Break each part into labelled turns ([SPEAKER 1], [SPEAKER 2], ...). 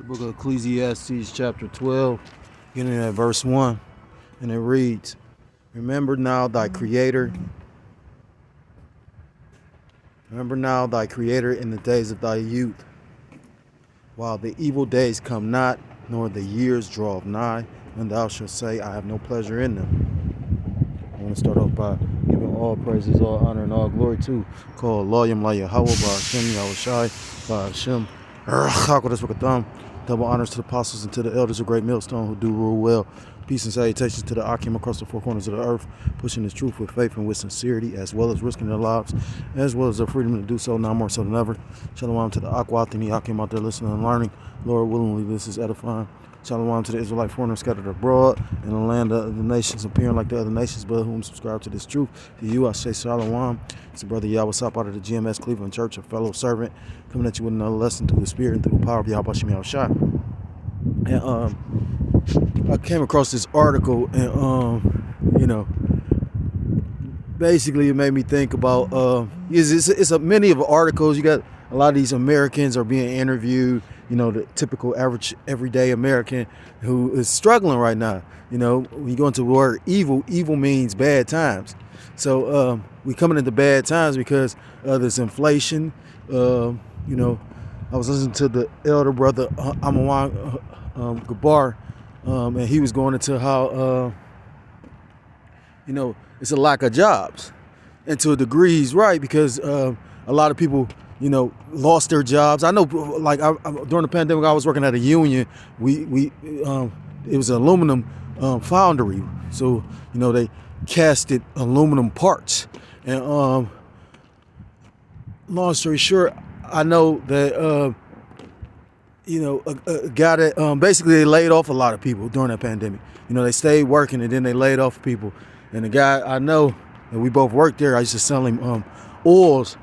[SPEAKER 1] The book of Ecclesiastes, chapter 12, beginning at verse 1, and it reads, Remember now thy Creator in the days of thy youth, while the evil days come not, nor the years draw nigh, when thou shalt say, I have no pleasure in them. I want to start off by giving all praises, all honor, and all glory to call Loyam La Yahweh, Ba Hashem Yahushai, Ba Hashem Chakodesh V'Kadam. Double honors to the apostles and to the elders of Great Millstone who do rule well. Peace and salutations to the Akim across the four corners of the earth, pushing this truth with faith and with sincerity, as well as risking their lives, as well as their freedom to do so, now more so than ever. Shalom to the Akwat and the Akim out there listening and learning. Lord, willingly, this is edifying. Shalom to the Israelite foreigners scattered abroad in the land of the nations, appearing like the other nations, but whom subscribe to this truth. To you, I say Shalom. It's the brother Yahweh Sop out of the GMS Cleveland Church, a fellow servant, coming at you with another lesson through the Spirit and through the power of Yahweh Shem Yahushai. And I came across this article, and basically it made me think about it's many of the articles. You got a lot of these Americans are being interviewed. The typical average everyday American who is struggling right now. When you go into the word evil means bad times. So we coming into bad times because of this inflation. I was listening to the elder brother Amawan Gabar, and he was going into how it's a lack of jobs, and to a degree he's right, because a lot of people lost their jobs. I know, like during the pandemic, I was working at a union. It was an aluminum foundry, so they casted aluminum parts. And long story short, I know that a guy that basically they laid off a lot of people during that pandemic. They stayed working and then they laid off people. And the guy I know, and we both worked there, I used to sell him oils.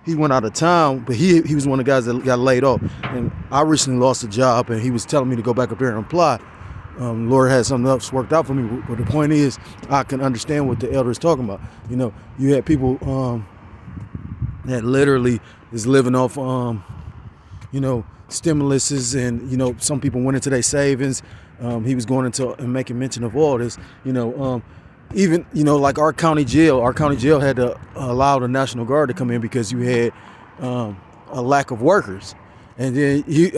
[SPEAKER 1] He went out of town, but he was one of the guys that got laid off. And I recently lost a job, and he was telling me to go back up there and apply. Lord had something else worked out for me. But the point is, I can understand what the elder is talking about. You had people that literally is living off, stimuluses, and some people went into their savings. He was going into and making mention of all this. Even like our county jail had to allow the National Guard to come in because you had a lack of workers. And then you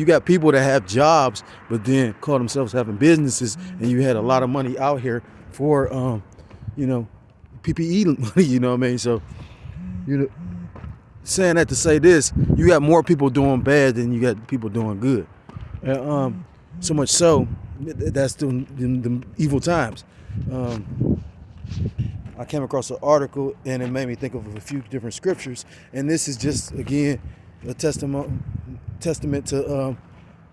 [SPEAKER 1] got people that have jobs but then call themselves having businesses, and you had a lot of money out here for PPE money. You know what I mean? So saying that to say this, you got more people doing bad than you got people doing good. And so much so that's the evil times. I came across an article and it made me think of a few different scriptures, and this is just again a testament to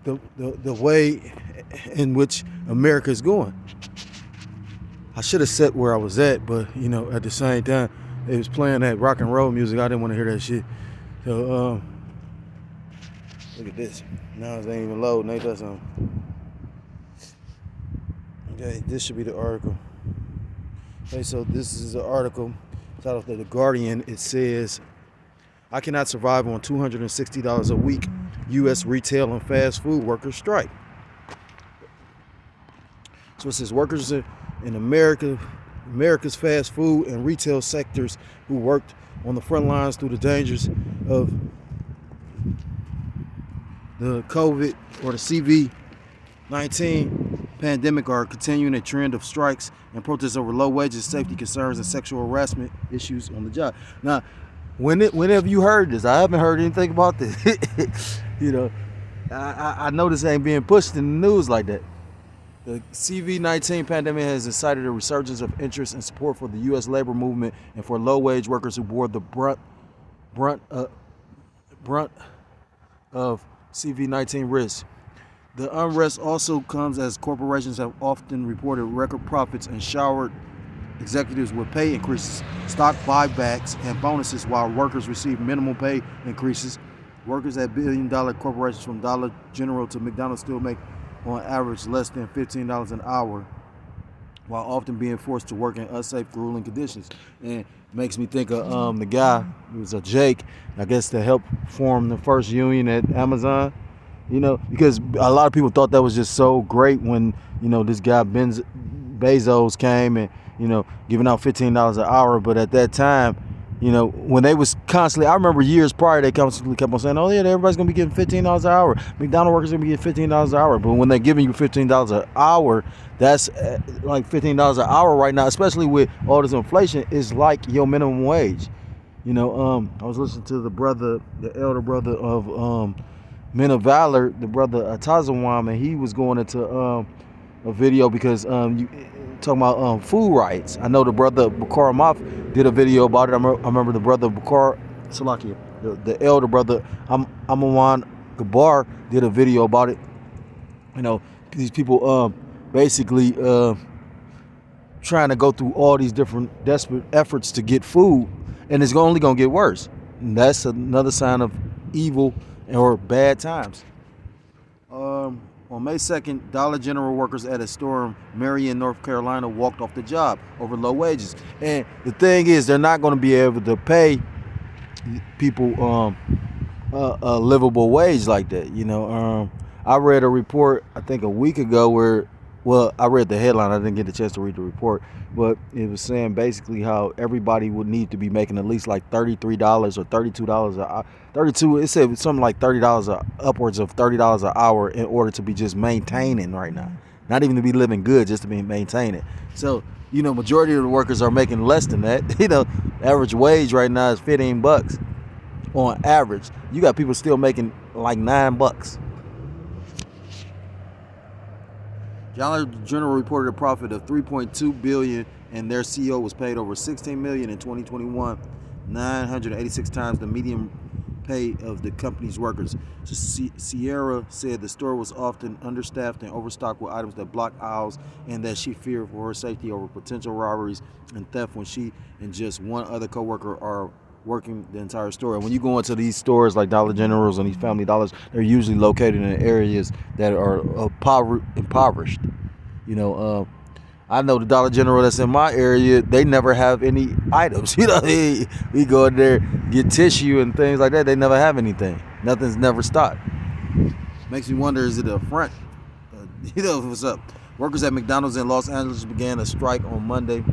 [SPEAKER 1] the way in which America is going. I should have sat where I was at, but at the same time it was playing that rock and roll music. I didn't want to hear that shit. So look at this. Now it ain't even loading. Ain't that something? Okay, this should be the article. Okay, so this is an article titled The Guardian. It says, I cannot survive on $260 a week. U.S. retail and fast food workers strike. So it says workers in America's fast food and retail sectors who worked on the front lines through the dangers of the COVID or the CV-19 pandemic are continuing a trend of strikes and protests over low wages, safety concerns, and sexual harassment issues on the job. Now, whenever you heard this, I haven't heard anything about this. I know this ain't being pushed in the news like that. The CV-19 pandemic has incited a resurgence of interest and support for the U.S. labor movement and for low-wage workers who bore the brunt of CV-19 risks. The unrest also comes as corporations have often reported record profits and showered executives with pay increases, stock buybacks, and bonuses, while workers receive minimal pay increases. Workers at billion-dollar corporations from Dollar General to McDonald's still make, on average, less than $15 an hour, while often being forced to work in unsafe, grueling conditions. And Makes me think of the guy who was a Jake, I guess, to help form the first union at Amazon. Because a lot of people thought that was just so great when this guy Bezos came and giving out $15 an hour. But at that time, when they was constantly, I remember years prior, they constantly kept on saying, oh yeah, everybody's gonna be getting $15 an hour. McDonald's workers gonna be getting $15 an hour. But when they're giving you $15 an hour, that's like $15 an hour right now, especially with all this inflation, is like your minimum wage. I was listening to the elder brother of Men of Valor, the brother Atazawam, and he was going into a video because you talking about food rights. I know the brother Bakar Maf did a video about it. I remember the brother Bakar Salakia, the elder brother Amawan Gabar did a video about it. These people basically trying to go through all these different desperate efforts to get food, and it's only going to get worse. And that's another sign of evil or bad times. On May 2nd, Dollar General workers at a store in Marion, North Carolina walked off the job over low wages. And the thing is, they're not going to be able to pay people a livable wage like that. I read a report, I think a week ago, I read the headline. I didn't get a chance to read the report, but it was saying basically how everybody would need to be making at least like $33 or $32 it said something like $30 upwards of $30 an hour in order to be just maintaining right now. Not even to be living good, just to be maintaining. So, majority of the workers are making less than that. Average wage right now is $15 on average. You got people still making like $9. Dollar General reported a profit of $3.2 billion, and their CEO was paid over $16 million in 2021, 986 times the median pay of the company's workers. Sierra said the store was often understaffed and overstocked with items that block aisles, and that she feared for her safety over potential robberies and theft when she and just one other coworker are working the entire store. And when you go into these stores like Dollar Generals and these Family Dollars, they're usually located in areas that are impoverished. I know the Dollar General that's in my area, they never have any items. We go in there, get tissue and things like that. They never have anything. Nothing's never stocked. Makes me wonder, is it a front? What's up? Workers at McDonald's in Los Angeles began a strike on Monday,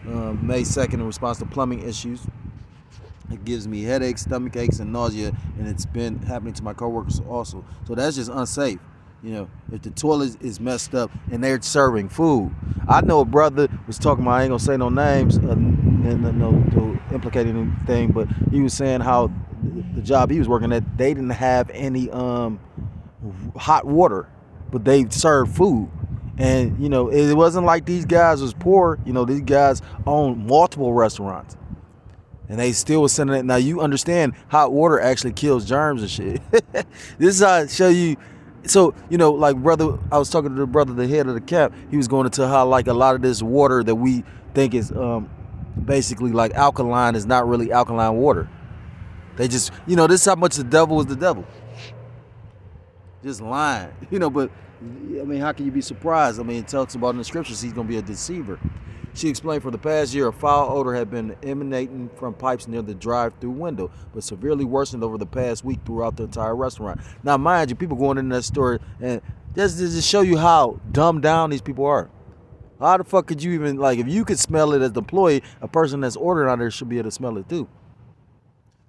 [SPEAKER 1] May 2nd, in response to plumbing issues. It gives me headaches, stomach aches, and nausea, and it's been happening to my coworkers also. So that's just unsafe. If the toilet is messed up and they're serving food. I know a brother was talking about, I ain't gonna say no names, and to implicate anything, but he was saying how the job he was working at, they didn't have any hot water, but they served food. And it wasn't like these guys was poor. These guys own multiple restaurants, and they still was sending it. Now you understand, hot water actually kills germs and shit. This is how I show you. So, like brother, I was talking to the brother, the head of the camp. He was going into how like a lot of this water that we think is basically like alkaline is not really alkaline water. They just, this is how much the devil is the devil. Just lying, but how can you be surprised? It talks about in the scriptures he's going to be a deceiver. She explained for the past year, a foul odor had been emanating from pipes near the drive-through window, but severely worsened over the past week throughout the entire restaurant. Now, mind you, people going in that store, and just to show you how dumbed down these people are. How the fuck could you even, if you could smell it as the employee, a person that's ordering out there should be able to smell it too.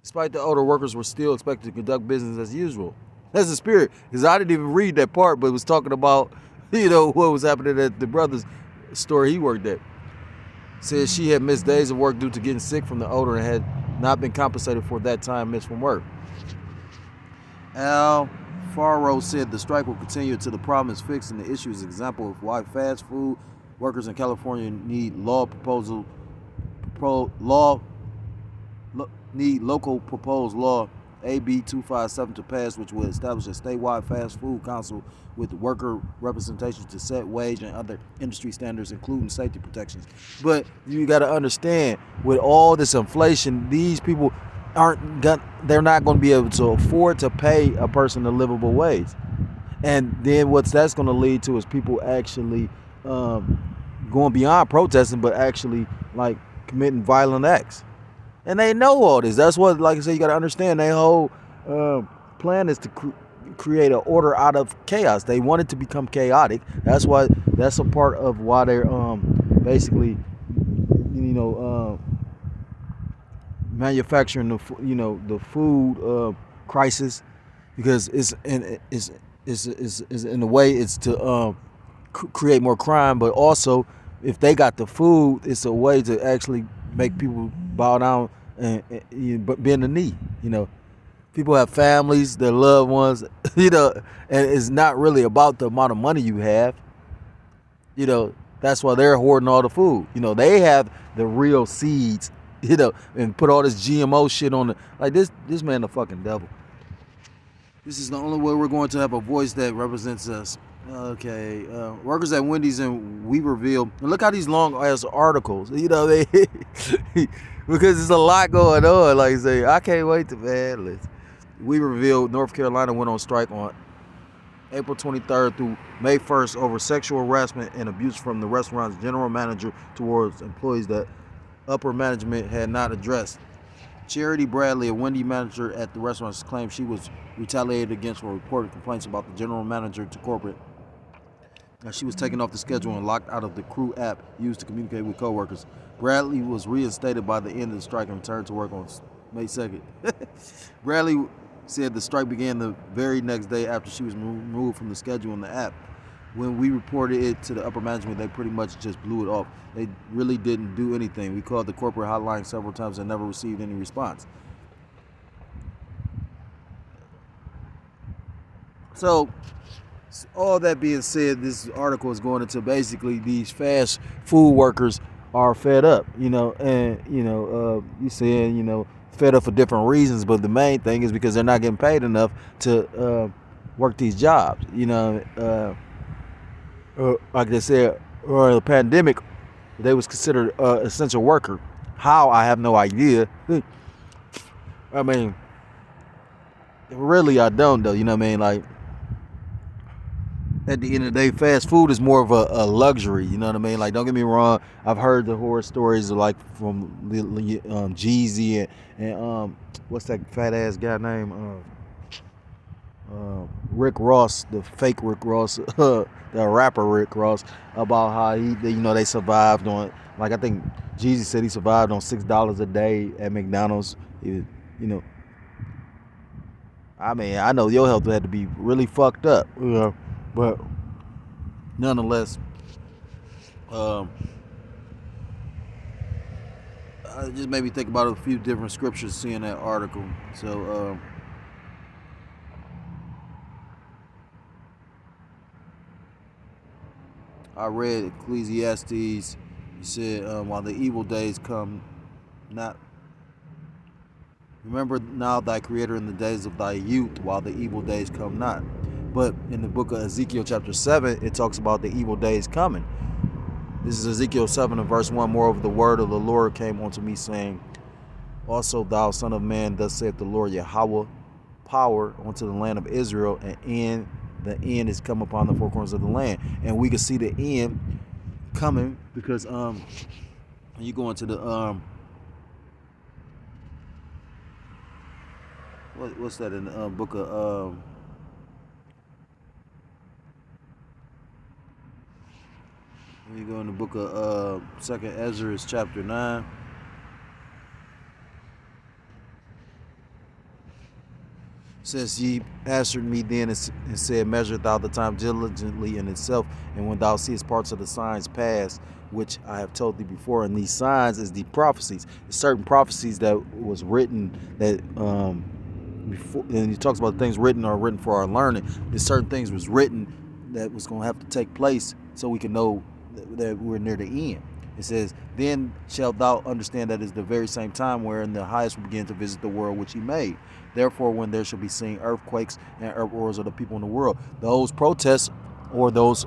[SPEAKER 1] Despite the odor, workers were still expected to conduct business as usual. That's the spirit, because I didn't even read that part, but it was talking about, what was happening at the brother's store he worked at. Said she had missed days of work due to getting sick from the odor and had not been compensated for that time missed from work. Al Faro said the strike will continue until the problem is fixed, and the issue is an example of why fast food workers in California need local proposed law AB 257 to pass, which would establish a statewide fast food council with worker representation to set wage and other industry standards, including safety protections. But you got to understand, with all this inflation, these people they're not going to be able to afford to pay a person a livable wage. And then what that's going to lead to is people actually going beyond protesting, but actually committing violent acts. And they know all this. That's what, like I said, you got to understand. Their whole plan is to create an order out of chaos. They want it to become chaotic. That's why. That's a part of why they're basically, manufacturing the food crisis, because it's in a way it's to create more crime, but also if they got the food, it's a way to actually make people bow down and bend the knee. People have families, their loved ones, and it's not really about the amount of money you have. That's why they're hoarding all the food. They have the real seeds, and put all this GMO shit on it. Like this man, the fucking devil. This is the only way we're going to have a voice that represents us. Okay, workers at Wendy's in Weaverville. And look how these long ass articles. They because there's a lot going on. Like I say, I can't wait to Weaverville, North Carolina went on strike on April 23rd through May 1st over sexual harassment and abuse from the restaurant's general manager towards employees that upper management had not addressed. Charity Bradley, a Wendy manager at the restaurant, claimed she was retaliated against for reported complaints about the general manager to corporate. She was taken off the schedule and locked out of the crew app used to communicate with coworkers. Bradley was reinstated by the end of the strike and returned to work on May 2nd. Bradley said the strike began the very next day after she was removed from the schedule in the app. When we reported it to the upper management, they pretty much just blew it off. They really didn't do anything. We called the corporate hotline several times and never received any response. So, all that being said, this article is going into basically these fast food workers are fed up, and you saying, fed up for different reasons, but the main thing is because they're not getting paid enough to work these jobs. Like they said, or the pandemic, they was considered essential worker. How, I have no idea. I mean, really, I don't though. Like, at the end of the day, fast food is more of a luxury. Like, don't get me wrong. I've heard the horror stories like from Jeezy and what's that fat ass guy name? Rick Ross, the fake Rick Ross, the rapper Rick Ross, about how they survived on, like, I think Jeezy said he survived on $6 a day at McDonald's. I mean, I know your health had to be really fucked up, but nonetheless, it just made me think about a few different scriptures seeing that article. So, I read Ecclesiastes. He said, while the evil days come not, remember now thy creator in the days of thy youth, while the evil days come not. But in the book of Ezekiel chapter 7, it talks about the evil days coming. This is Ezekiel 7 and verse 1. Moreover, the word of the Lord came unto me, saying, also thou son of man, thus saith the Lord Yahweh, power unto the land of Israel, and the end is come upon the four corners of the land. And we can see the end coming because you go into the what's that in the book of you go in the book of 2nd Ezra chapter 9. Says, ye answered me then and said, measure thou the time diligently in itself, and when thou seest parts of the signs pass, which I have told thee before. And these signs is the prophecies. It's certain prophecies that was written that before, and he talks about things written or written for our learning. There's certain things was written that was going to have to take place so we can know that we're near the end. It says, then shalt thou understand that is the very same time wherein the highest will begin to visit the world which he made. Therefore, when there shall be seen earthquakes and uproars of the people in the world, those protests or those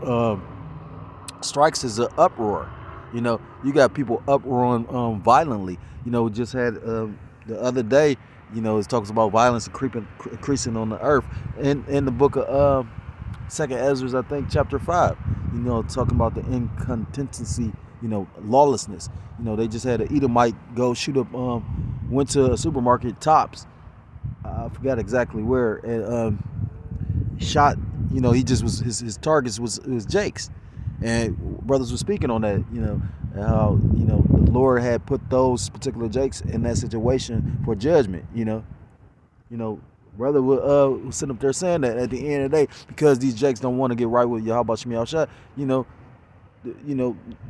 [SPEAKER 1] strikes is an uproar. You got people uproaring violently. Just had the other day, it talks about violence increasing on the earth. In the book of 2nd Ezra, I think, chapter 5, talking about the inconsistency, lawlessness. They just had an Edomite go shoot up, went to a supermarket, Tops, I forgot exactly where, and shot. He just was his targets was Jake's, and brothers were speaking on that. And how the Lord had put those particular Jakes in that situation for judgment. Brother would sit up there saying that at the end of the day, because these Jakes don't want to get right with Yahweh Shem Yahushua.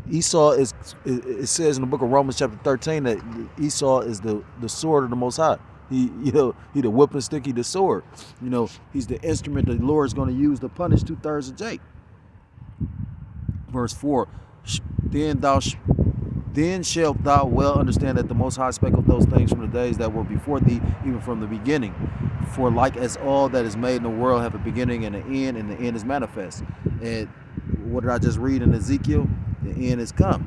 [SPEAKER 1] Esau is. It says in the book of Romans chapter 13 that Esau is the sword of the Most High. He the whipping stick, he the sword. He's the instrument the Lord is going to use to punish 2/3 of Jake. Verse 4. Then shalt thou well understand that the Most High spake of those things from the days that were before thee, even from the beginning. For like as all that is made in the world have a beginning and an end, and the end is manifest. And what did I just read in Ezekiel? The end is come.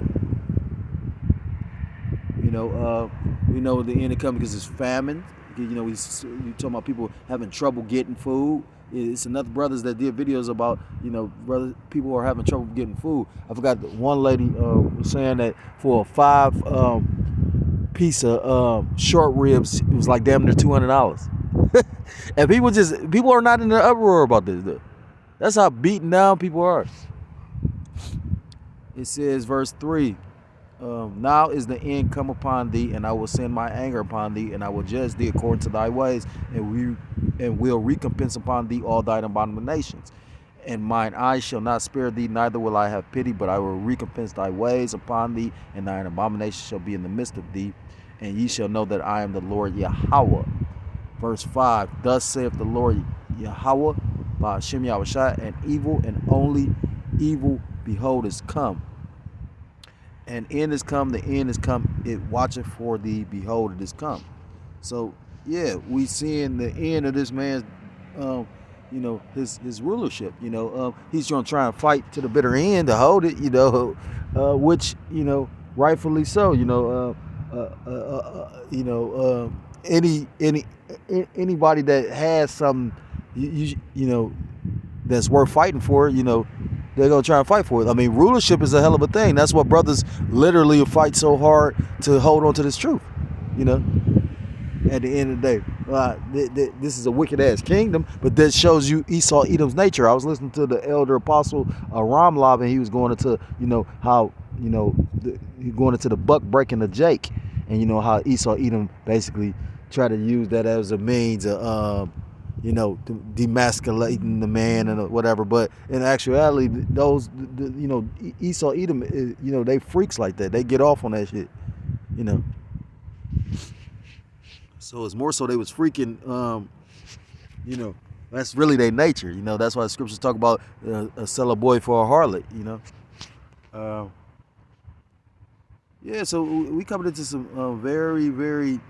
[SPEAKER 1] We know the end is coming because it's famine. We talking about people having trouble getting food. It's enough brothers that did videos about, people are having trouble getting food. I forgot one lady was saying that for a 5 piece of short ribs, it was like damn near $200. And people are not in the uproar about this though. That's how beaten down people are. It says, verse 3, now is the end come upon thee, and I will send my anger upon thee, and I will judge thee according to thy ways, and will recompense upon thee all thine abominations. And mine eyes shall not spare thee, neither will I have pity, but I will recompense thy ways upon thee, and thine abominations shall be in the midst of thee, and ye shall know that I am the Lord Yahweh. Verse 5, thus saith the Lord Yahweh, by Hashem Yahushua, and evil and only evil, behold, is come. And end is come, the end is come, it watcheth for thee, behold, it is come. So, yeah, we seeing the end of this man's, his rulership. He's going to try and fight to the bitter end to hold it, which, rightfully so. Anybody that has something, that's worth fighting for, they're going to try and fight for it. I mean, rulership is a hell of a thing. That's what brothers literally fight so hard to hold on to this truth, at the end of the day. This is a wicked-ass kingdom, but that shows you Esau Edom's nature. I was listening to the elder apostle Ramlab, and he was going into, how, he going into the buck breaking of Jake, and how Esau Edom basically tried to use that as a means of, demasculating the man and whatever. But in actuality, those, Esau Edom, they freaks like that. They get off on that shit, So it's more so they was freaking, that's really their nature. That's why the scriptures talk about sell a boy for a harlot, Yeah, so we coming into some very, very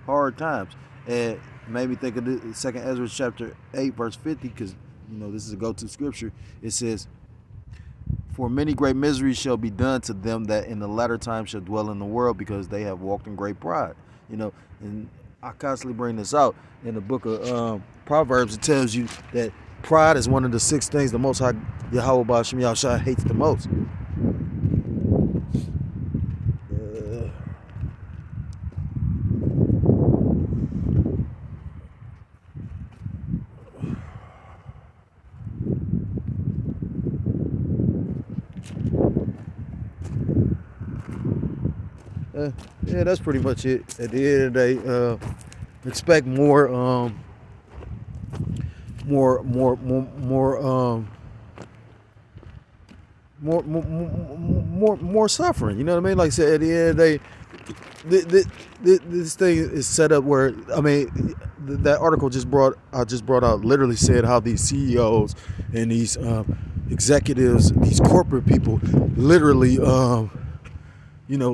[SPEAKER 1] hard times. And made me think of the 2nd Ezra chapter 8 verse 50, because this is a go-to scripture. It says, for many great miseries shall be done to them that in the latter time shall dwell in the world, because they have walked in great pride. And I constantly bring this out in the book of Proverbs. It tells you that pride is one of the 6 things the Most High Yahweh B'Shem Yahushua hates the most. Yeah, that's pretty much it. At the end of the day, expect more suffering. You know what I mean? Like I said, at the end of the day, this thing is set up where, I mean, that article I just brought out literally said how these CEOs and these executives, these corporate people, literally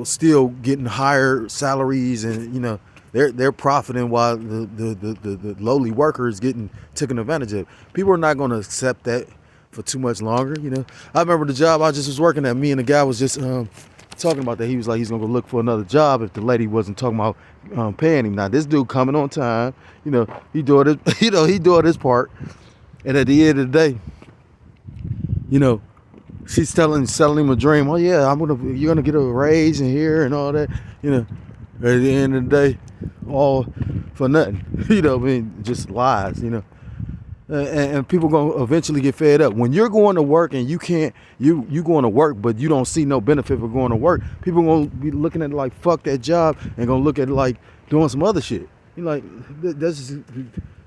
[SPEAKER 1] still getting higher salaries, and they're profiting while the lowly worker is getting taken advantage of. People are not going to accept that for too much longer. I remember the job I just was working at. Me and the guy was just talking about that. He was like, he's gonna go look for another job if the lady wasn't talking about paying him. Now this dude coming on time, he doing it, he doing his part, and at the end of the day, She's selling him a dream. Oh yeah, you're gonna get a raise in here and all that. You know, at the end of the day, all for nothing. You know, what I mean, just lies. You know, and people gonna eventually get fed up when you're going to work and you can't. You going to work, but you don't see no benefit for going to work. People gonna be looking at it like fuck that job and gonna look at it like doing some other shit. You like that's just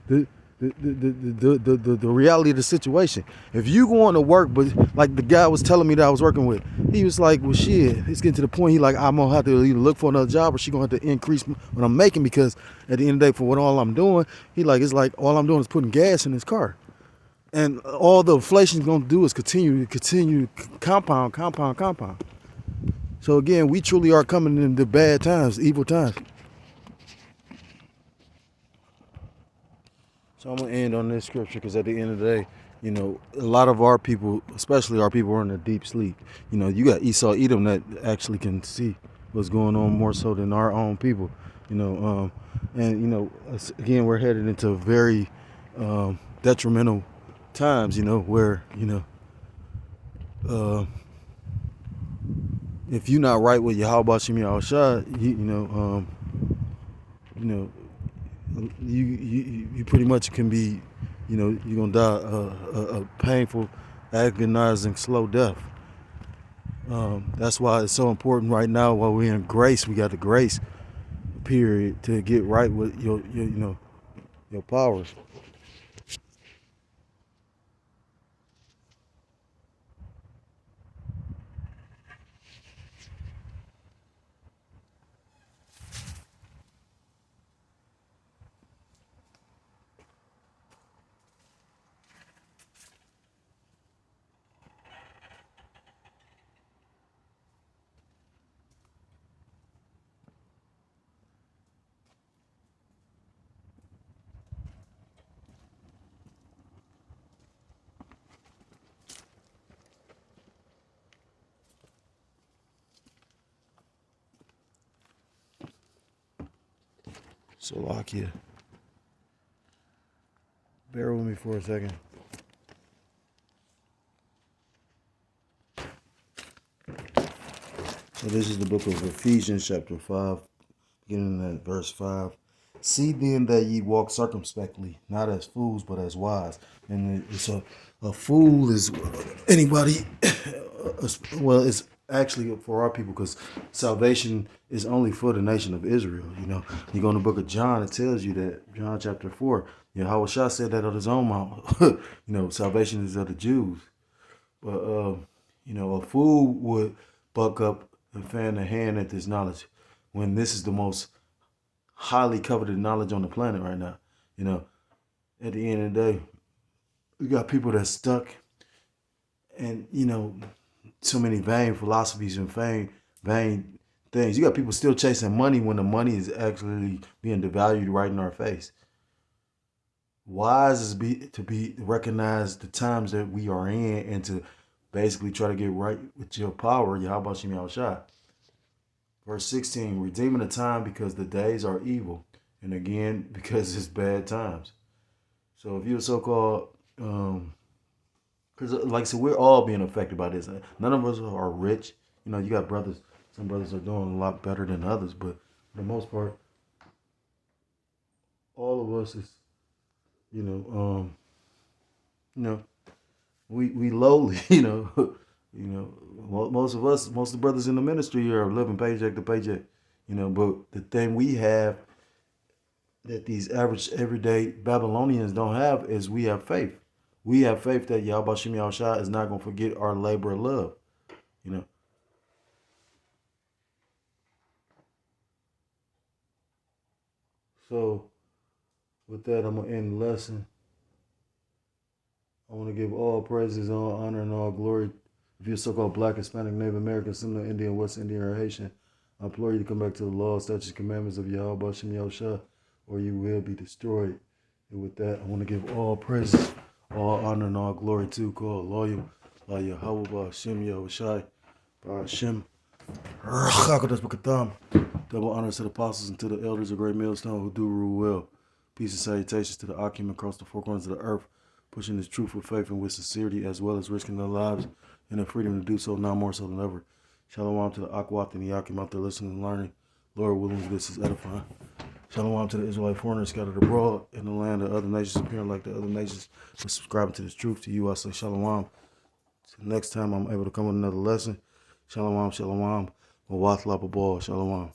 [SPEAKER 1] the the reality of the situation. If you going to work, but like the guy was telling me that I was working with, he was like, well shit, it's getting to the point he like, I'm gonna have to either look for another job or she gonna have to increase what I'm making, because at the end of the day, for what all I'm doing, he like, it's like all I'm doing is putting gas in his car. And all the inflation's gonna do is continue compound. So again, we truly are coming into bad times, evil times. So I'm gonna end on this scripture because at the end of the day, you know, a lot of our people, especially our people, are in a deep sleep. You know, you got Esau, Edom that actually can see what's going on more so than our own people. You know, and you know, again, we're headed into very detrimental times. You know, where if you're not right with Yahweh Shem Yahushua, you know, you pretty much can be, you know, you're gonna die a painful, agonizing, slow death. That's why it's so important right now while we're in grace. We got the grace period to get right with your your powers. So Lakia, bear with me for a second. So this is the book of Ephesians chapter 5, beginning at verse 5. See then that ye walk circumspectly, not as fools, but as wise. And it's a fool is anybody, well, it's actually for our people, because salvation is only for the nation of Israel. You know, you go in the book of John, it tells you that, John chapter 4, Yahweh Shah said that on his own mouth. You know, salvation is of the Jews. But, you know, a fool would buck up and fan the hand at this knowledge when this is the most highly coveted knowledge on the planet right now. You know, at the end of the day, we got people that's stuck and, you know, so many vain philosophies and vain things. You got people still chasing money when the money is actually being devalued right in our face. Wise is to recognize the times that we are in and to basically try to get right with your power, Yahweh Shem Yahushua. Verse 16, redeeming the time because the days are evil. And again, because it's bad times. So if you're so-called, because like I said, we're all being affected by this. None of us are rich. You know, you got brothers, some brothers are doing a lot better than others, but for the most part, all of us is, you know, we lowly, you know. You know, most of the brothers in the ministry are living paycheck to paycheck, you know. But the thing we have that these average everyday Babylonians don't have is we have faith. We have faith that Yahweh Shem Yahushua is not going to forget our labor of love, you know. So with that, I'm going to end the lesson. I want to give all praises, all honor, and all glory. If you're so-called Black, Hispanic, Native American, Seminole Indian, West Indian, or Haitian, I implore you to come back to the law, statutes, commandments of Yahweh Shem Yahushua, or you will be destroyed. And with that, I want to give all praises, all honor, and all glory to God, loyal, like Yahweh Shem Yahushua, Shem Rachakadas. Double honors to the apostles and to the elders of Great Millstone who do rule well. Peace and salutations to the Akim across the four corners of the earth. pushing this truth with faith and with sincerity, as well as risking their lives and their freedom to do so now more so than ever. Shalom to the Akwat and the Yakim out there listening and learning. Lord willing, this is edifying. Shalom to the Israelite foreigners scattered abroad in the land of other nations, appearing like the other nations, but subscribing to this truth. To you, I say shalom. Till next time I'm able to come with another lesson. Shalom, shalom. Mawath lababal, shalom.